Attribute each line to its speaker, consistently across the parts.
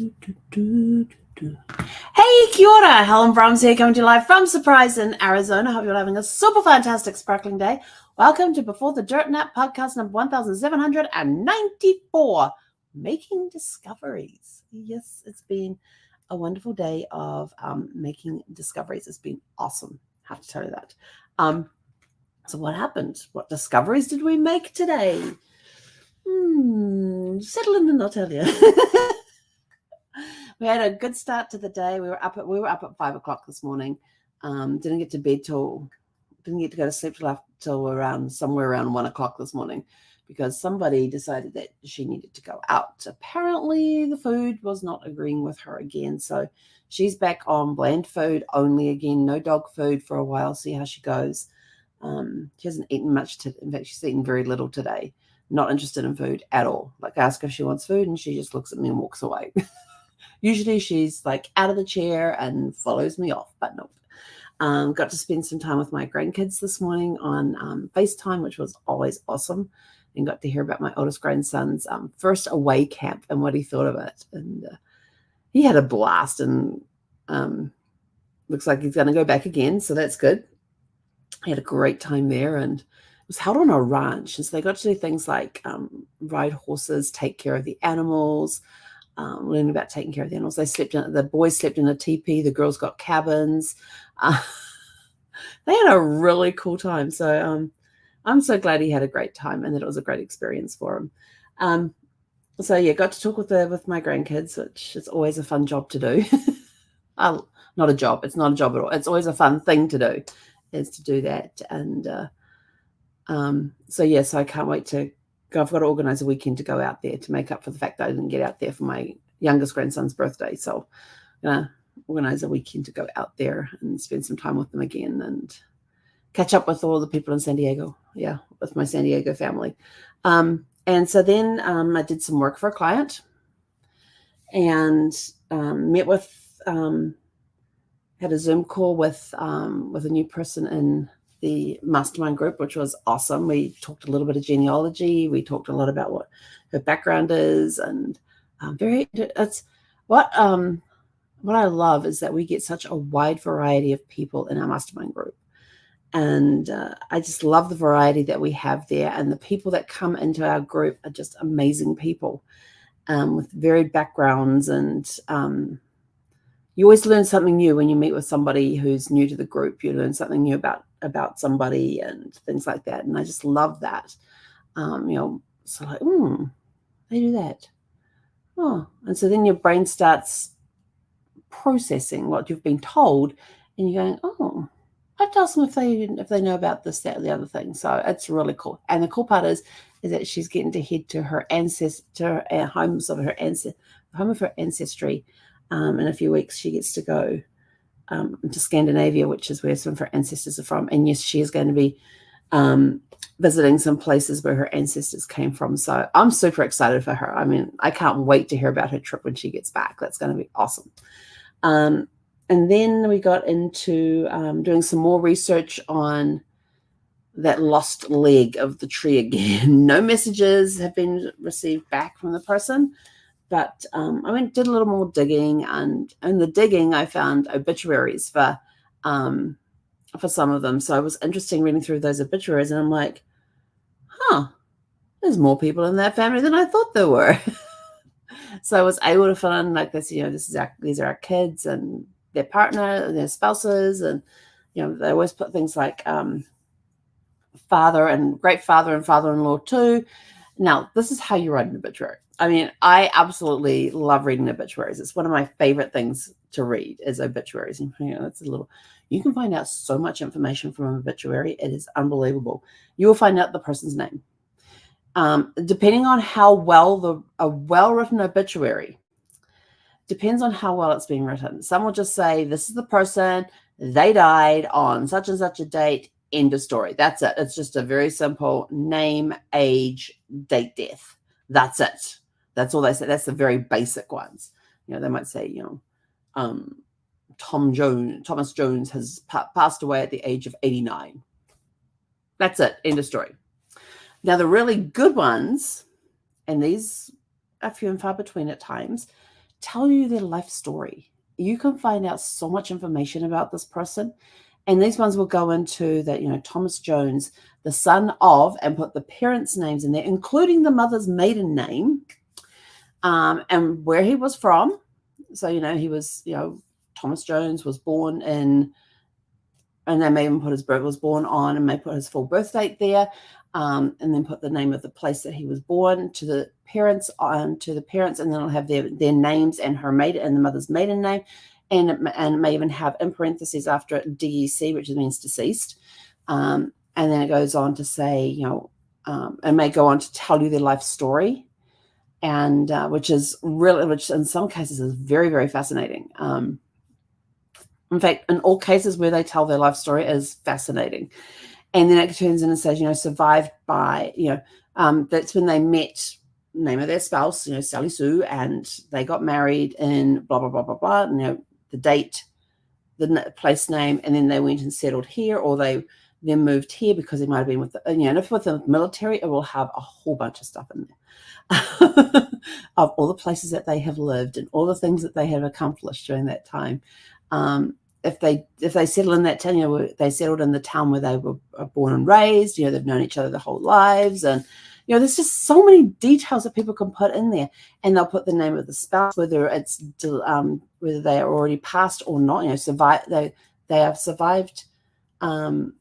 Speaker 1: Hey, kia ora. Helen Brahms here, coming to you live from Surprise in Arizona. Hope you're having a super fantastic, sparkling day. Welcome to Before the Dirt Nap podcast number 1794, Making Discoveries. Yes, it's been a wonderful day of making discoveries. It's been awesome. I have to tell you that. So what happened? What discoveries did we make today? Settle in and I'll tell you. We had a good start to the day. We were up at 5 o'clock this morning. Didn't get to go to sleep till somewhere around 1 o'clock this morning, because somebody decided that she needed to go out. Apparently the food was not agreeing with her again. So she's back on bland food only again, no dog food for a while. See how she goes. She hasn't eaten much. In fact, she's eaten very little today. Not interested in food at all. Like, I ask if she wants food and she just looks at me and walks away. Usually she's like out of the chair and follows me off, but nope. Got to spend some time with my grandkids this morning on FaceTime, which was always awesome, and got to hear about my oldest grandson's first away camp and what he thought of it. And he had a blast, and looks like he's going to go back again, so that's good. He had a great time there, and it was held on a ranch, and so they got to do things like ride horses, take care of the animals, learning about taking care of the animals. The boys slept in a teepee, the girls got cabins. They had a really cool time. So I'm so glad he had a great time and that it was a great experience for him. So yeah, got to talk with my grandkids, which is always a fun job to do. Not a job. It's not a job at all. It's always a fun thing to do, is to do that. And so I can't wait to go. I've got to organize a weekend to go out there to make up for the fact that I didn't get out there for my youngest grandson's birthday. So I'm going to organize a weekend to go out there and spend some time with them again and catch up with all the people in San Diego. Yeah, with my San Diego family. And so then I did some work for a client and met with, had a Zoom call with a new person in the mastermind group, which was awesome. We talked a little bit of genealogy. We talked a lot about what her background is, and what I love is that we get such a wide variety of people in our mastermind group. And I just love the variety that we have there. And the people that come into our group are just amazing people with varied backgrounds. And you always learn something new when you meet with somebody who's new to the group. You learn something new about somebody and things like that. And I just love that. So like, they do that. Oh, and so then your brain starts processing what you've been told, and you're going, oh, I've asked them if they know about this, that, or the other thing. So it's really cool. And the cool part is that she's getting to head to her home of her ancestry. In a few weeks, she gets to go to Scandinavia, which is where some of her ancestors are from. And yes, she is going to be visiting some places where her ancestors came from. So I'm super excited for her. I mean, I can't wait to hear about her trip when she gets back. That's going to be awesome. And then we got into doing some more research on that lost leg of the tree again. No messages have been received back from the person, but I did a little more digging, and in the digging I found obituaries for some of them. So it was interesting reading through those obituaries, and I'm like, there's more people in that family than I thought there were. So I was able to fill in like this, these are our kids and their partner and their spouses, and they always put things like father and great father and father-in-law too. Now, this is how you write an obituary. I mean, I absolutely love reading obituaries. It's one of my favorite things to read is obituaries. And, you can find out so much information from an obituary. It is unbelievable. You will find out the person's name. Depending on how well a well-written obituary depends on how well it's being written. Some will just say, this is the person, they died on such and such a date, end of story. That's it. It's just a very simple name, age, date, death. That's it. That's all they say. That's the very basic ones. They might say, Thomas Jones has passed away at the age of 89. That's it. End of story. Now, the really good ones, and these are few and far between at times, tell you their life story. You can find out so much information about this person. And these ones will go into that, Thomas Jones, the son of, and put the parents' names in there, including the mother's maiden name, and where he was from. So, he was, Thomas Jones was born in, and they may even put his birth was born on, and may put his full birth date there, and then put the name of the place that he was born to the parents, and then it'll have their names and her maiden and the mother's maiden name, and it may even have in parentheses after it DEC, which means deceased, and then it goes on to say, it may go on to tell you their life story, and which in some cases is very, very fascinating. In fact, in all cases where they tell their life story is fascinating. And then it turns in and says, survived by, that's when they met, name of their spouse, Sally Sue, and they got married in blah, blah, blah, blah, blah, and, the date, the place name, and then they went and settled here, or they then moved here because they might have been with, and if with the military, it will have a whole bunch of stuff in there of all the places that they have lived and all the things that they have accomplished during that time. If they settle in that town, they settled in the town where they were born and raised, they've known each other their whole lives. And, there's just so many details that people can put in there, and they'll put the name of the spouse, whether it's, whether they are already passed or not, survived, they have survived, in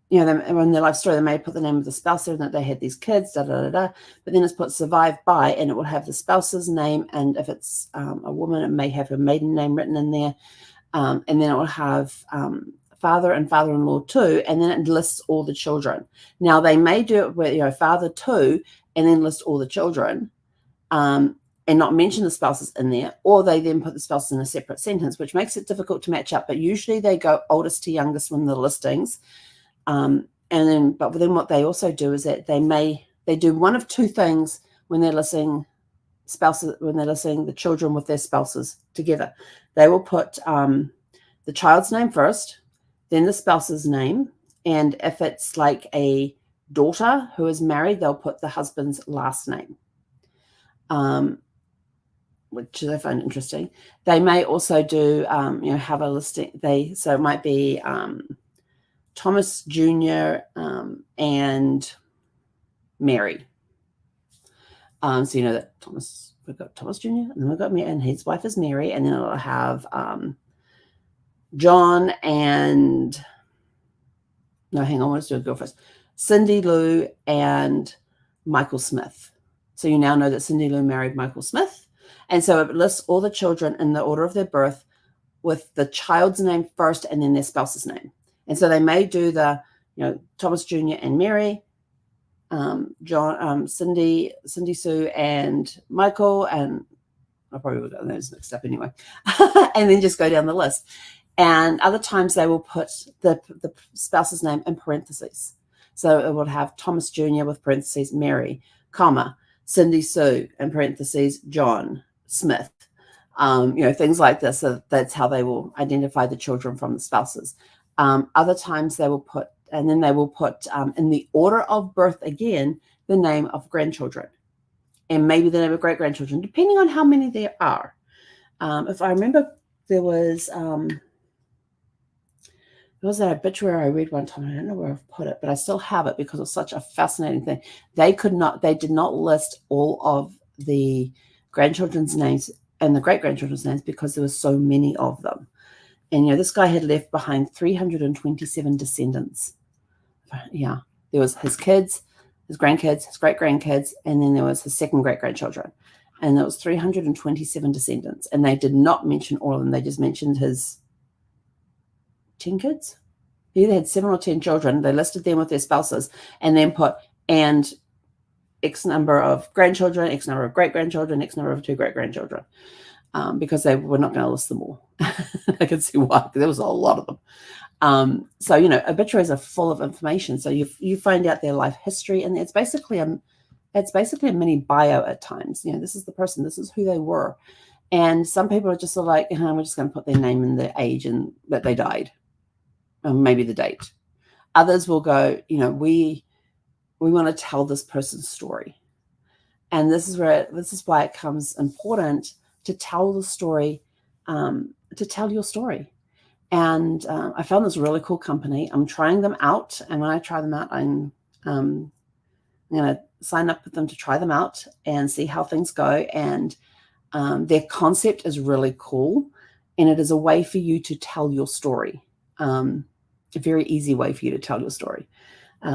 Speaker 1: their life story, they may put the name of the spouse there, that they had these kids, but then it's put survived by, and it will have the spouse's name. And if it's a woman, it may have her maiden name written in there. And then it will have father and father-in-law too, and then it lists all the children. Now, they may do it with, father too, and then list all the children, and not mention the spouses in there, or they then put the spouses in a separate sentence, which makes it difficult to match up. But usually they go oldest to youngest when the listings. But then what they also do is that they do one of two things when they're listing spouses, when they're listing the children with their spouses together. They will put the child's name first, then the spouse's name, and if it's like a daughter who is married, they'll put the husband's last name, which I find interesting. They may also do, have a listing. So it might be Thomas Jr. And Mary. So that we've got Thomas Jr. and then we've got Mary, and his wife is Mary, and then it'll have John and let's do a girl first. Cindy Lou and Michael Smith. So you now know that Cindy Lou married Michael Smith, and so it lists all the children in the order of their birth, with the child's name first and then their spouse's name. And so they may do the, Thomas Jr. and Mary, John, Cindy Sue and Michael, and I probably would have got those mixed up anyway, and then just go down the list. And other times they will put the spouse's name in parentheses. So it will have Thomas Jr. with parentheses, Mary, comma, Cindy Sue, in parentheses, John Smith. Things like this. So that's how they will identify the children from the spouses. Other times they will put, and then they will put in the order of birth again, the name of grandchildren, and maybe the name of great-grandchildren, depending on how many there are. If I remember, there was that obituary I read one time. I don't know where I've put it, but I still have it because it's such a fascinating thing. They did not list all of the grandchildren's names and the great-grandchildren's names because there were so many of them. And, this guy had left behind 327 descendants. Yeah, there was his kids, his grandkids, his great-grandkids, and then there was his second great-grandchildren. And there was 327 descendants. And they did not mention all of them. They just mentioned his 10 kids. He either had 7 or 10 children. They listed them with their spouses and then put, and X number of grandchildren, X number of great-grandchildren, X number of 2 great-grandchildren. Because they were not going to list them all. I can see why. There was a lot of them. So, obituaries are full of information. So you find out their life history, and it's basically a mini bio at times. This is the person, this is who they were. And some people are just sort of like, we're just going to put their name and their age and that they died, maybe the date. Others will go, we want to tell this person's story. And this is why it becomes important to tell the story, to tell your story. And I found this really cool company. I'm trying them out. And when I try them out, I'm going to sign up with them to try them out and see how things go. And their concept is really cool. And it is a way for you to tell your story. A very easy way for you to tell your story.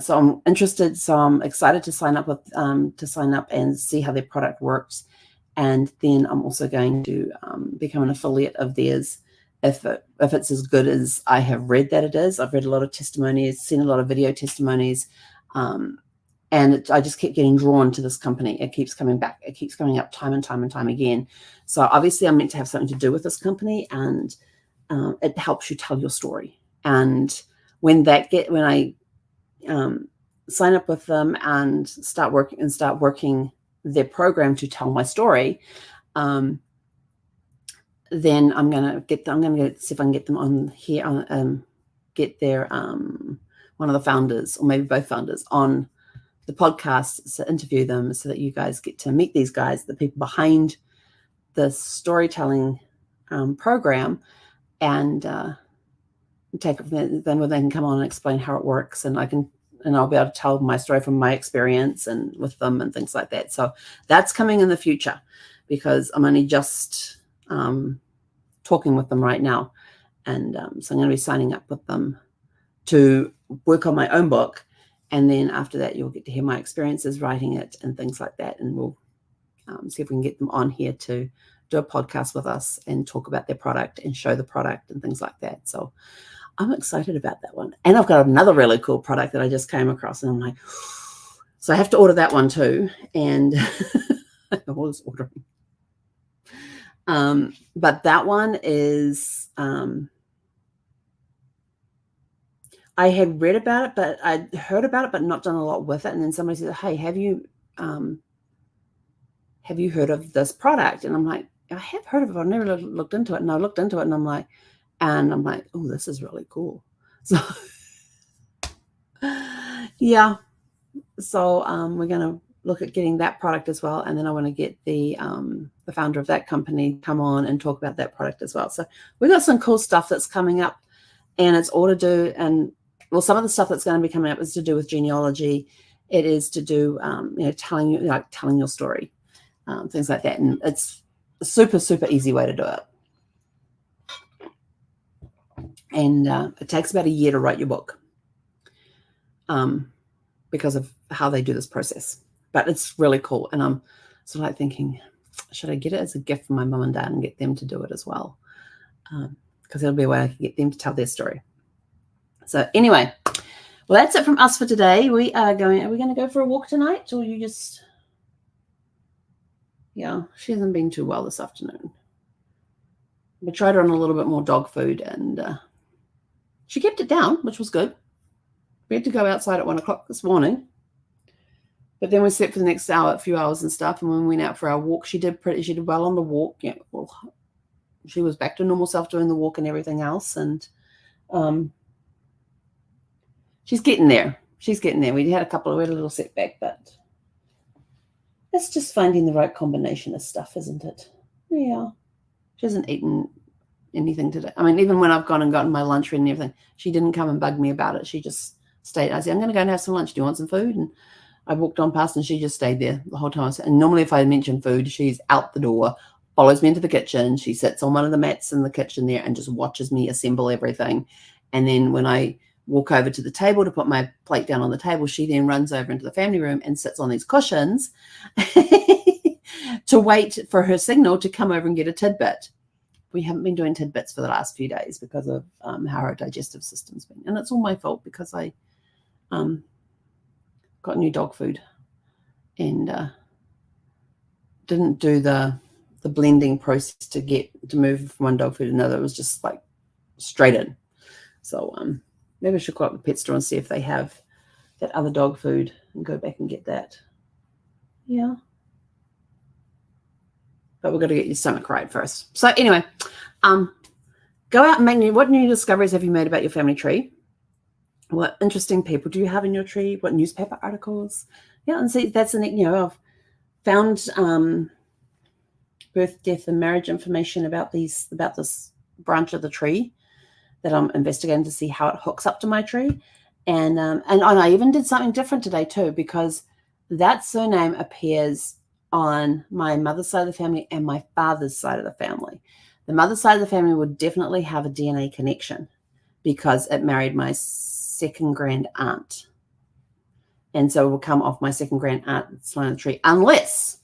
Speaker 1: So I'm interested. So I'm excited to sign up and see how their product works. And then I'm also going to become an affiliate of theirs if it's as good as I have read that it is. I've read a lot of testimonies, seen a lot of video testimonies, and I just keep getting drawn to this company. It keeps coming back. It keeps coming up time and time and time again. So obviously I'm meant to have something to do with this company, and it helps you tell your story. And when I sign up with them and start working their program to tell my story, then I'm gonna see if I can get them on here, get their one of the founders or maybe both founders on the podcast to interview them, so that you guys get to meet these guys, the people behind the storytelling program, and take it from then where they can come on and explain how it works, and I'll be able to tell my story from my experience and with them and things like that. So that's coming in the future, because I'm only just talking with them right now. And so I'm going to be signing up with them to work on my own book. And then after that, you'll get to hear my experiences writing it and things like that. And we'll see if we can get them on here to do a podcast with us and talk about their product and show the product and things like that. So I'm excited about that one. And I've got another really cool product that I just came across, and I'm like, so I have to order that one too. And I was ordering. But that one is, I had read about it, but I'd heard about it, but not done a lot with it. And then somebody said, hey, have you heard of this product? And I'm like, I have heard of it. I've never looked into it. And I looked into it, and I'm like, oh, this is really cool. So yeah. So we're going to look at getting that product as well. And then I want to get the founder of that company come on and talk about that product as well. So we've got some cool stuff that's coming up, and it's all to do, and well, some of the stuff that's going to be coming up is to do with genealogy. It is to do, telling your story, things like that. And it's a super, super easy way to do it. And it takes about a year to write your book because of how they do this process. But it's really cool. And I'm sort of like thinking, should I get it as a gift for my mum and dad and get them to do it as well? Because it'll be a way I can get them to tell their story. So anyway, well, that's it from us for today. Are we going to go for a walk tonight? Or you just, yeah, she hasn't been too well this afternoon. We tried her on a little bit more dog food, and she kept it down, which was good. We had to go outside at 1 o'clock this morning. But then we slept for the next few hours and stuff. And when we went out for our walk, she did well on the walk. Yeah, well, she was back to normal self doing the walk and everything else. And she's getting there. She's getting there. We had a little setback, but it's just finding the right combination of stuff, isn't it? Yeah. She hasn't eaten anything today. I mean, even when I've gone and gotten my lunch ready and everything, she didn't come and bug me about it. She just stayed. I said, I'm going to go and have some lunch. Do you want some food? And I walked on past, and she just stayed there the whole time. And normally if I mention food, she's out the door, follows me into the kitchen. She sits on one of the mats in the kitchen there and just watches me assemble everything. And then when I walk over to the table to put my plate down on the table, she then runs over into the family room and sits on these cushions to wait for her signal to come over and get a tidbit. We haven't been doing tidbits for the last few days because of how our digestive system's been. And it's all my fault because I got new dog food and didn't do the blending process to move from one dog food to another. It was just like straight in. So maybe I should go up to the pet store and see if they have that other dog food and go back and get that. Yeah. But we've got to get your stomach right first. So anyway, go out and make what new discoveries have you made about your family tree? What interesting people do you have in your tree? What newspaper articles? Yeah, and see, that's I've found birth, death, and marriage information about this branch of the tree that I'm investigating to see how it hooks up to my tree. And I even did something different today too, because that surname appears on my mother's side of the family and my father's side of the family. The mother's side of the family would definitely have a DNA connection because it married my second grand aunt. And so it will come off my second grand aunt's line of the tree, unless,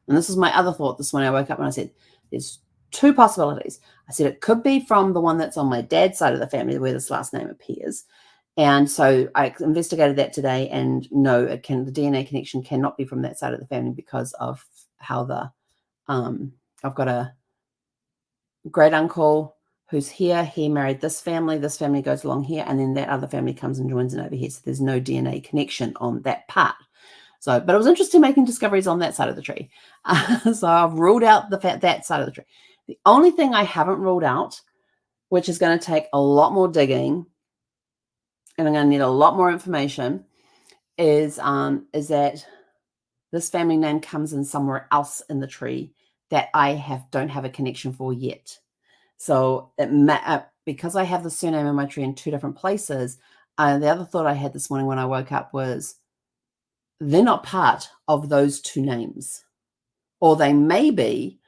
Speaker 1: and this is my other thought this morning, I woke up and I said, there's two possibilities. I said it could be from the one that's on my dad's side of the family where this last name appears. And so I investigated that today, and no, the DNA connection cannot be from that side of the family because of how I've got a great uncle who's here. He married this family goes along here, and then that other family comes and joins in over here. So there's no DNA connection on that part. So, but it was interesting making discoveries on that side of the tree. So I've ruled out that side of the tree. The only thing I haven't ruled out, which is going to take a lot more digging, and I'm going to need a lot more information, is that this family name comes in somewhere else in the tree that I don't have a connection for yet. So because I have the surname in my tree in two different places, the other thought I had this morning when I woke up was they're not part of those two names, or they may be,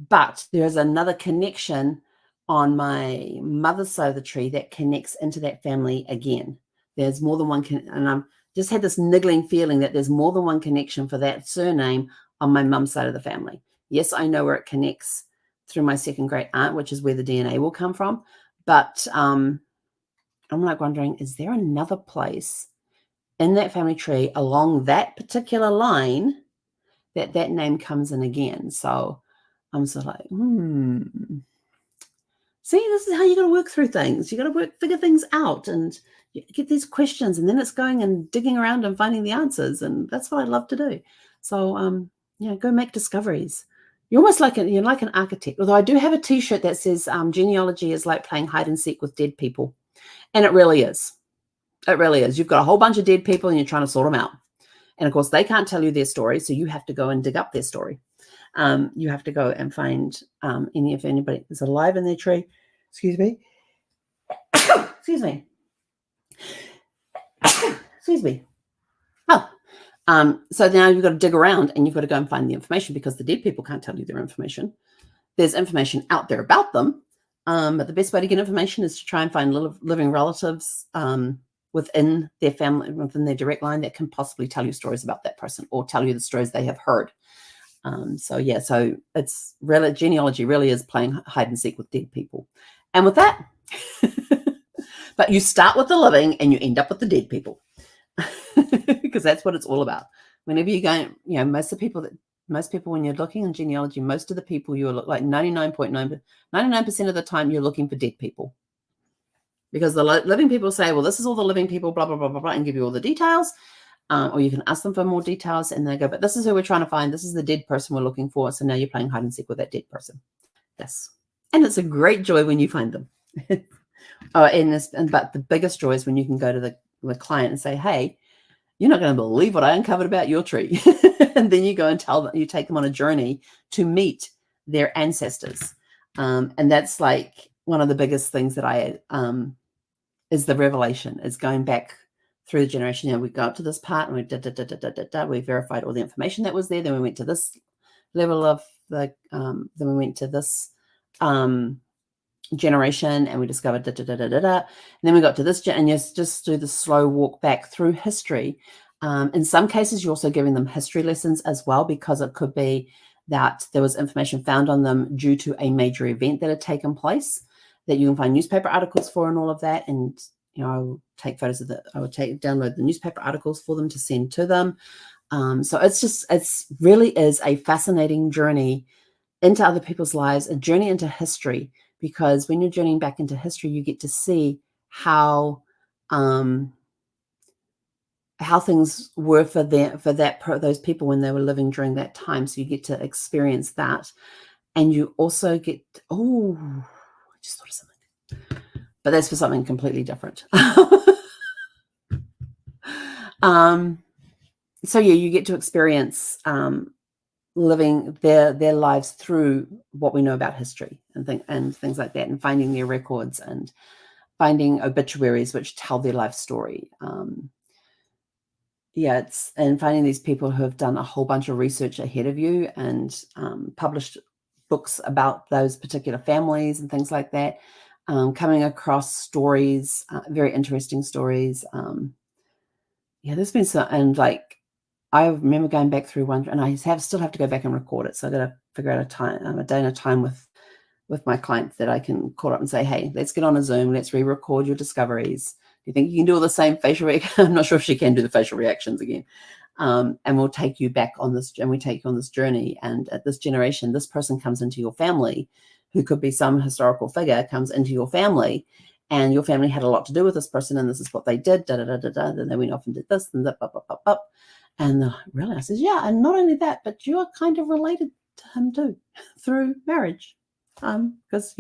Speaker 1: but there's another connection on my mother's side of the tree that connects into that family again. There's more than one, and I'm just had this niggling feeling that there's more than one connection for that surname on my mum's side of the family. Yes, I know where it connects through my second great aunt, which is where the DNA will come from. But I'm like wondering, is there another place in that family tree along that particular line that name comes in again? So I'm sort of like, See, this is how you got to work through things. You got to figure things out, and you get these questions, and then it's going and digging around and finding the answers, and that's what I love to do. So, go make discoveries. You're almost like you're like an architect. Although I do have a T-shirt that says genealogy is like playing hide and seek with dead people, and it really is. It really is. You've got a whole bunch of dead people, and you're trying to sort them out. And of course, they can't tell you their story, so you have to go and dig up their story. You have to go and find if anybody is alive in their tree. Excuse me. Excuse me. Excuse me. So now you've got to dig around, and you've got to go and find the information, because the dead people can't tell you their information. There's information out there about them, but the best way to get information is to try and find living relatives within their family, within their direct line, that can possibly tell you stories about that person or tell you the stories they have heard. So it's really, genealogy really is playing hide and seek with dead people. And with that, but you start with the living and you end up with the dead people, because that's what it's all about. Whenever you're going, most people when you're looking in genealogy, most of the people you look like 99% of the time you're looking for dead people, because the living people say, well, this is all the living people, blah, blah, blah, blah, blah, and give you all the details. Or you can ask them for more details, and they go, but this is who we're trying to find. This is the dead person we're looking for. So now you're playing hide and seek with that dead person. Yes. And it's a great joy when you find them. But the biggest joy is when you can go to the client and say, hey, you're not going to believe what I uncovered about your tree. And then you go and tell them, you take them on a journey to meet their ancestors. And that's like one of the biggest things that I is the revelation, is going back through the generation. We go up to this part and we verified all the information that was there. Then we went to this level of then we went to this generation, and we discovered and then we got to this and you just do the slow walk back through history. In some cases, you're also giving them history lessons as well, because it could be that there was information found on them due to a major event that had taken place that you can find newspaper articles for and all of that. And I will take photos of download the newspaper articles for them to send to them. So it's really is a fascinating journey into other people's lives, a journey into history, because when you're journeying back into history, you get to see how things were for those people when they were living during that time. So you get to experience that, and you also get I just thought of something, but that's for something completely different. So you get to experience living their lives through what we know about history and things like that, and finding their records and finding obituaries which tell their life story. And finding these people who have done a whole bunch of research ahead of you and published books about those particular families and things like that. Coming across stories, very interesting stories. There's been some, and like I remember going back through one, and I still have to go back and record it. So I got to figure out a day and a time with my clients that I can call up and say, hey, let's get on a Zoom, let's re-record your discoveries. Do you think you can do all the same facial reaction? I'm not sure if she can do the facial reactions again. And we'll take you back on this, and we take you on this journey. And at this generation, this person comes into your family, who could be some historical figure, comes into your family, and your family had a lot to do with this person, and this is what they did, Then they went off and did this, and that, And really, I says, yeah, and not only that, but you're kind of related to him too, through marriage, because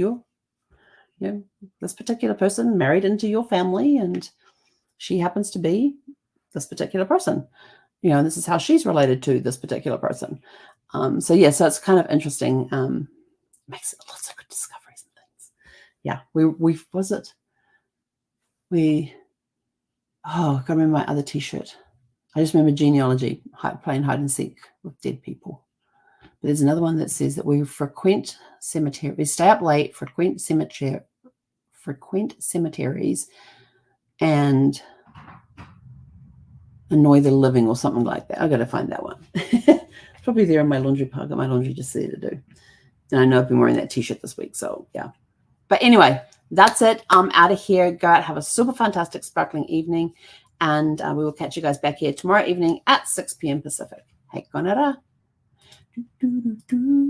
Speaker 1: this particular person married into your family, and she happens to be this particular person. This is how she's related to this particular person. So it's kind of interesting. Makes lots of good discoveries and things. Yeah, I can't remember my other T-shirt. I just remember genealogy, playing hide and seek with dead people. But there's another one that says that we frequent cemeteries, we stay up late, frequent cemeteries, and annoy the living, or something like that. I got to find that one. It's probably there in my laundry pile. I got my laundry just there to do. And I know I've been wearing that T-shirt this week, so yeah. But anyway, that's it. I'm out of here. Go out, have a super fantastic, sparkling evening, and we will catch you guys back here tomorrow evening at 6 p.m. Pacific. Hei konara.